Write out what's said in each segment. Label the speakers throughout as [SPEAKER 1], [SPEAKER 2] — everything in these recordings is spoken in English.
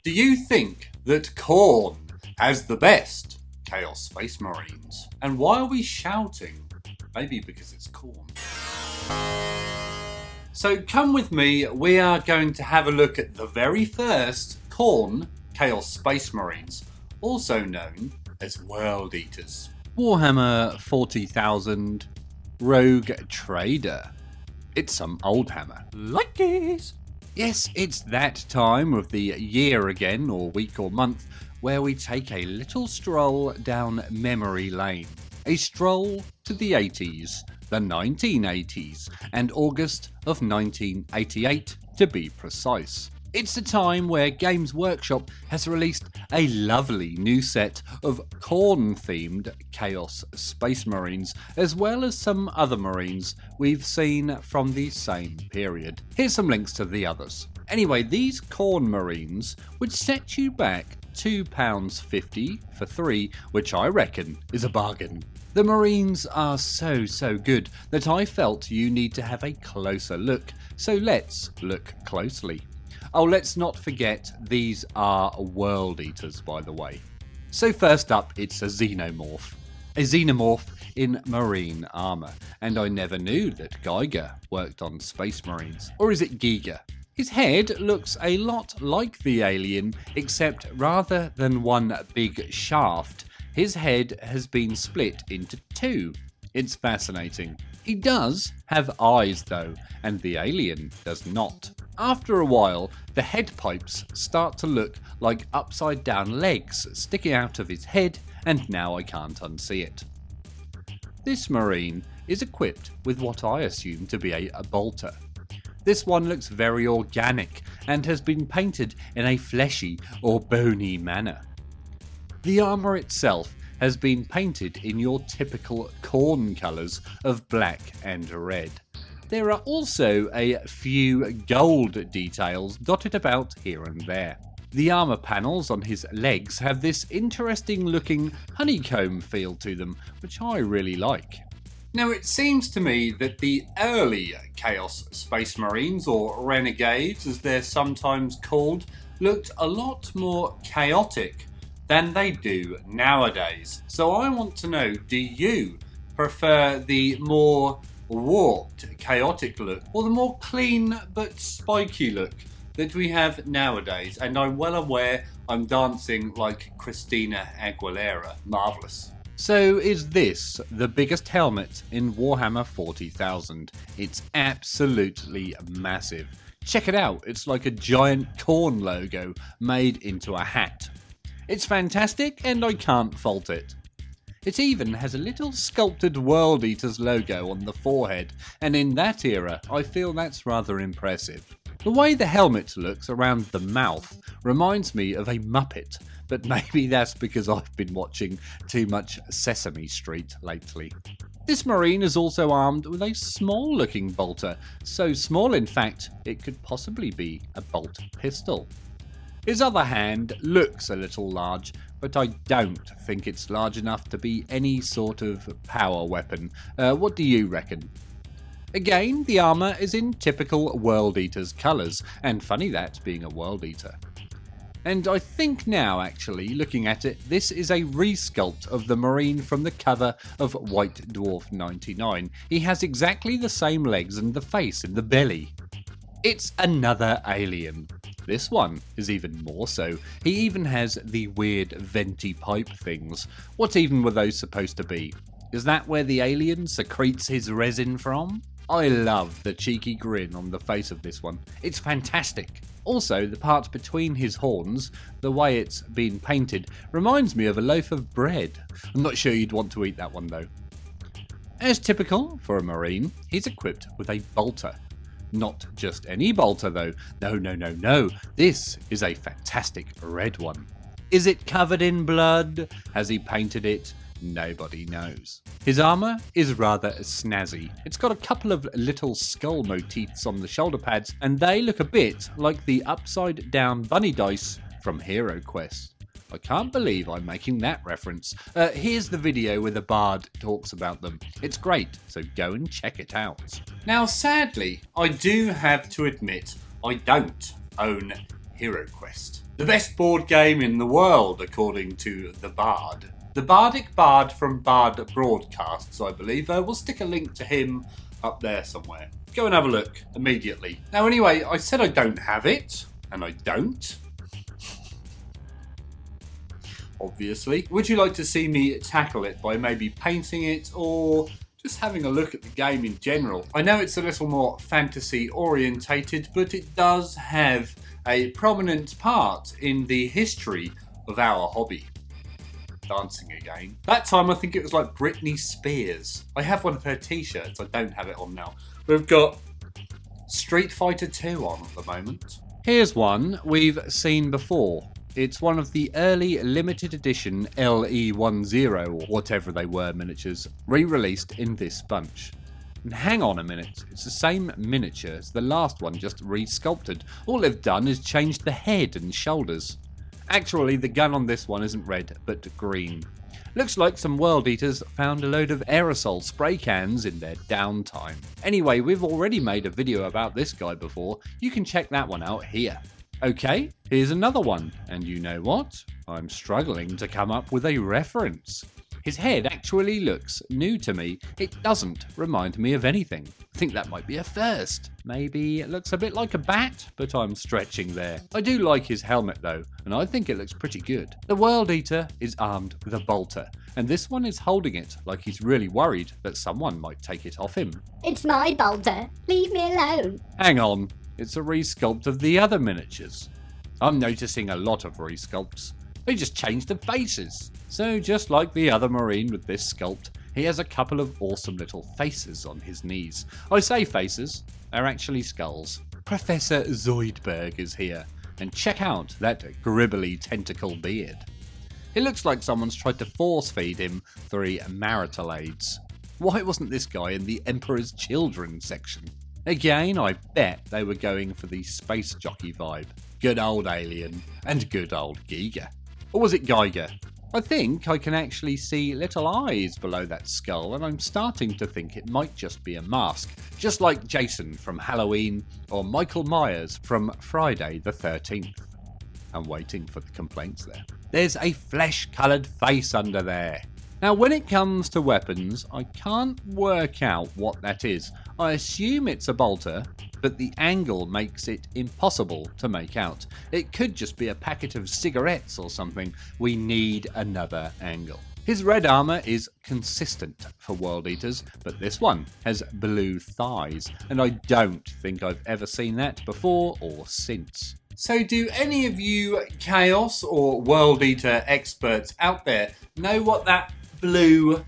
[SPEAKER 1] Do you think that Khorne has the best Chaos Space Marines? And why are we shouting? Maybe because it's Khorne. So come with me, we are going to have a look at the very first Khorne Chaos Space Marines, also known as World Eaters. Warhammer 40,000 Rogue Trader. It's some Oldhammer. Like this! Yes, it's that time of the year again, or week or month, where we take a little stroll down memory lane. A stroll to the 80s, the 1980s, and August of 1988 to be precise. It's the time where Games Workshop has released a lovely new set of Khorne-themed Chaos Space Marines, as well as some other Marines we've seen from the same period. Here's some links to the others. Anyway, these Khorne Marines would set you back £2.50 for 3, which I reckon is a bargain. The Marines are so good that I felt you need to have a closer look, so let's look closely. Oh, let's not forget, these are World Eaters, by the way. So first up, it's a Xenomorph. A Xenomorph in Marine armour, and I never knew that Geiger worked on Space Marines. Or is it Giga? His head looks a lot like the alien, except rather than one big shaft, his head has been split into two. It's fascinating. He does have eyes though, and the alien does not. After a while, the head pipes start to look like upside down legs sticking out of his head, and now I can't unsee it. This Marine is equipped with what I assume to be a bolter. This one looks very organic and has been painted in a fleshy or bony manner. The armour itself has been painted in your typical Khorne colours of black and red. There are also a few gold details dotted about here and there. The armour panels on his legs have this interesting looking honeycomb feel to them, which I really like. Now it seems to me that the early Chaos Space Marines, or Renegades as they're sometimes called, looked a lot more chaotic than they do nowadays. So I want to know, do you prefer the more warped, chaotic look, or the more clean but spiky look that we have nowadays? And I'm well aware I'm dancing like Christina Aguilera. Marvellous. So is this the biggest helmet in Warhammer 40,000? It's absolutely massive. Check it out, it's like a giant Khorne logo made into a hat. It's fantastic and I can't fault it. It even has a little sculpted World Eaters logo on the forehead, and in that era I feel that's rather impressive. The way the helmet looks around the mouth reminds me of a Muppet, but maybe that's because I've been watching too much Sesame Street lately. This Marine is also armed with a small looking bolter, so small in fact it could possibly be a bolt pistol. His other hand looks a little large, but I don't think it's large enough to be any sort of power weapon. What do you reckon? Again, the armour is in typical World Eaters colours, and funny that, being a World Eater. And I think now, actually, looking at it, this is a resculpt of the Marine from the cover of White Dwarf 99. He has exactly the same legs and the face and the belly. It's another alien. This one is even more so. He even has the weird venti pipe things. What even were those supposed to be? Is that where the alien secretes his resin from? I love the cheeky grin on the face of this one. It's fantastic. Also, the part between his horns, the way it's been painted, reminds me of a loaf of bread. I'm not sure you'd want to eat that one though. As typical for a Marine, he's equipped with a bolter. Not just any bolter though. No. This is a fantastic red one. Is it covered in blood? Has he painted it? Nobody knows. His armour is rather snazzy. It's got a couple of little skull motifs on the shoulder pads, and they look a bit like the upside down bunny dice from HeroQuest. I can't believe I'm making that reference. Here's the video where the Bard talks about them. It's great, so go and check it out. Now sadly, I do have to admit I don't own HeroQuest. The best board game in the world, according to the Bard. The Bardic Bard from Bardic Broadcasts, I believe. We'll stick a link to him up there somewhere. Go and have a look immediately. Now anyway, I said I don't have it, and I don't. Obviously. Would you like to see me tackle it by maybe painting it or just having a look at the game in general? I know it's a little more fantasy orientated, but it does have a prominent part in the history of our hobby. Dancing again. That time I think it was like Britney Spears. I have one of her t-shirts, I don't have it on now. We've got Street Fighter 2 on at the moment. Here's one we've seen before. It's one of the early limited edition LE10 or whatever they were miniatures, re-released in this bunch. And hang on a minute, it's the same miniature as the last one, just re-sculpted. All they've done is changed the head and shoulders. Actually, the gun on this one isn't red, but green. Looks like some World Eaters found a load of aerosol spray cans in their downtime. Anyway, we've already made a video about this guy before, you can check that one out here. Okay, here's another one, and you know what? I'm struggling to come up with a reference. His head actually looks new to me. It doesn't remind me of anything. I think that might be a first. Maybe it looks a bit like a bat, but I'm stretching there. I do like his helmet though, and I think it looks pretty good. The World Eater is armed with a bolter, and this one is holding it like he's really worried that someone might take it off him.
[SPEAKER 2] It's my bolter. Leave me alone.
[SPEAKER 1] Hang on, it's a resculpt of the other miniatures. I'm noticing a lot of resculpts. They just changed the faces. So just like the other Marine with this sculpt, he has a couple of awesome little faces on his knees. I say faces, they're actually skulls. Professor Zoidberg is here, and check out that gribbly tentacle beard. It looks like someone's tried to force feed him 3 marital aids. Why wasn't this guy in the Emperor's Children section? Again, I bet they were going for the space jockey vibe. Good old Alien, and good old Giga. Or was it Geiger? I think I can actually see little eyes below that skull, and I'm starting to think it might just be a mask, just like Jason from Halloween or Michael Myers from Friday the 13th. I'm waiting for the complaints there. There's a flesh-coloured face under there. Now when it comes to weapons, I can't work out what that is. I assume it's a bolter, but the angle makes it impossible to make out. It could just be a packet of cigarettes or something. We need another angle. His red armour is consistent for World Eaters, but this one has blue thighs, and I don't think I've ever seen that before or since. So do any of you Chaos or World Eater experts out there know what that blue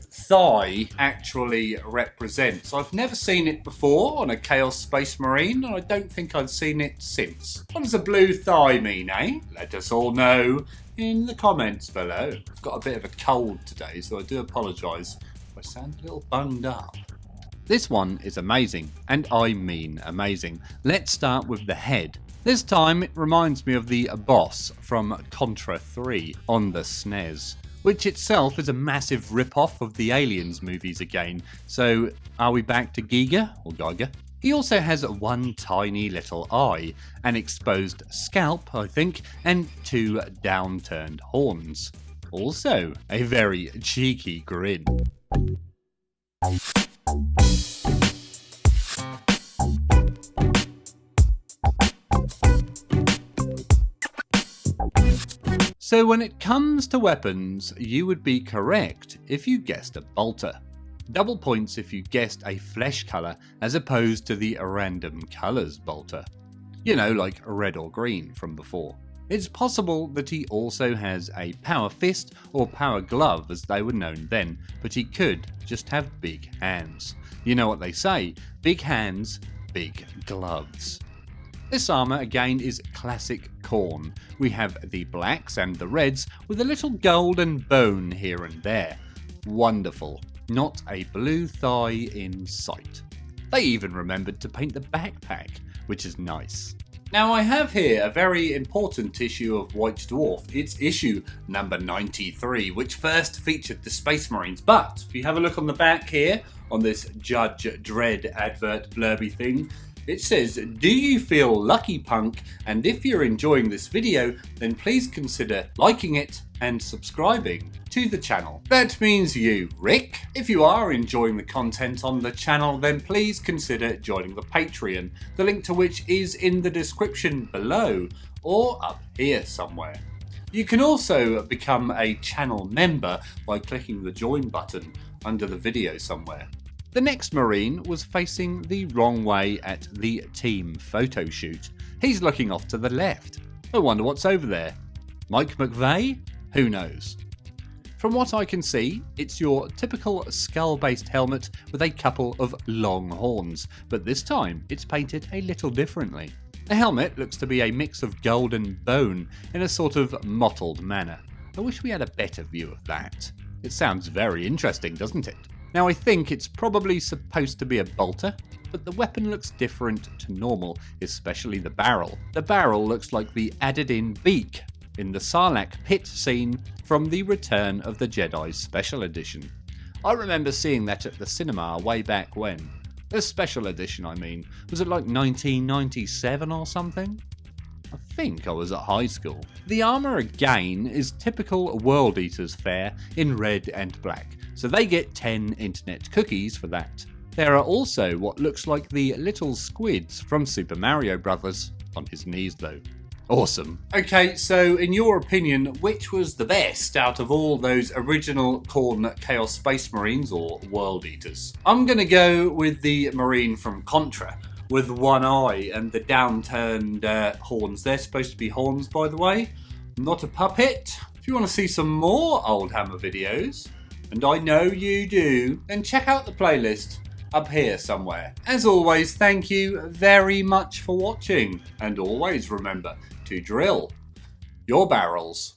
[SPEAKER 1] thigh actually represents? I've never seen it before on a Chaos Space Marine, and I don't think I've seen it since. What does a blue thigh mean, eh? Let us all know in the comments below. I've got a bit of a cold today, so I do apologise if I sound a little bunged up. This one is amazing, and I mean amazing. Let's start with the head. This time it reminds me of the boss from Contra 3 on the SNES, which itself is a massive rip-off of the Aliens movies again. So are we back to Giga or Geiger? He also has one tiny little eye, an exposed scalp, I think, and 2 downturned horns. Also a very cheeky grin. So when it comes to weapons, you would be correct if you guessed a bolter. Double points if you guessed a flesh colour as opposed to the random colours bolter. You know, like red or green from before. It's possible that he also has a power fist or power glove as they were known then, but he could just have big hands. You know what they say, big hands, big gloves. This armour again is classic Khorne. We have the blacks and the reds with a little golden bone here and there. Wonderful. Not a blue thigh in sight. They even remembered to paint the backpack, which is nice. Now I have here a very important issue of White Dwarf. It's issue number 93, which first featured the Space Marines. But if you have a look on the back here, on this Judge Dredd advert blurby thing, It says, do you feel lucky, punk? And if you're enjoying this video, then please consider liking it and subscribing to the channel. That means you, Rick. If you are enjoying the content on the channel, then please consider joining the Patreon, the link to which is in the description below or up here somewhere. You can also become a channel member by clicking the join button under the video somewhere. The next Marine was facing the wrong way at the team photo shoot. He's looking off to the left. I wonder what's over there. Mike McVeigh? Who knows? From what I can see, it's your typical skull-based helmet with a couple of long horns, but this time it's painted a little differently. The helmet looks to be a mix of gold and bone in a sort of mottled manner. I wish we had a better view of that. It sounds very interesting, doesn't it? Now I think it's probably supposed to be a bolter, but the weapon looks different to normal, especially the barrel. The barrel looks like the added-in beak in the Sarlacc pit scene from the Return of the Jedi Special Edition. I remember seeing that at the cinema way back when. The Special Edition, I mean. Was it like 1997 or something? I think I was at high school. The armour again is typical World Eaters fare in red and black, so they get 10 internet cookies for that. There are also what looks like the little squids from Super Mario Bros. On his knees though. Awesome. Okay, so in your opinion, which was the best out of all those original Khorne Chaos Space Marines or World Eaters? I'm gonna go with the Marine from Contra, with one eye and the downturned horns. They're supposed to be horns, by the way, not a puppet. If you want to see some more Oldhammer videos, and I know you do, then check out the playlist up here somewhere. As always, thank you very much for watching, and always remember to drill your barrels.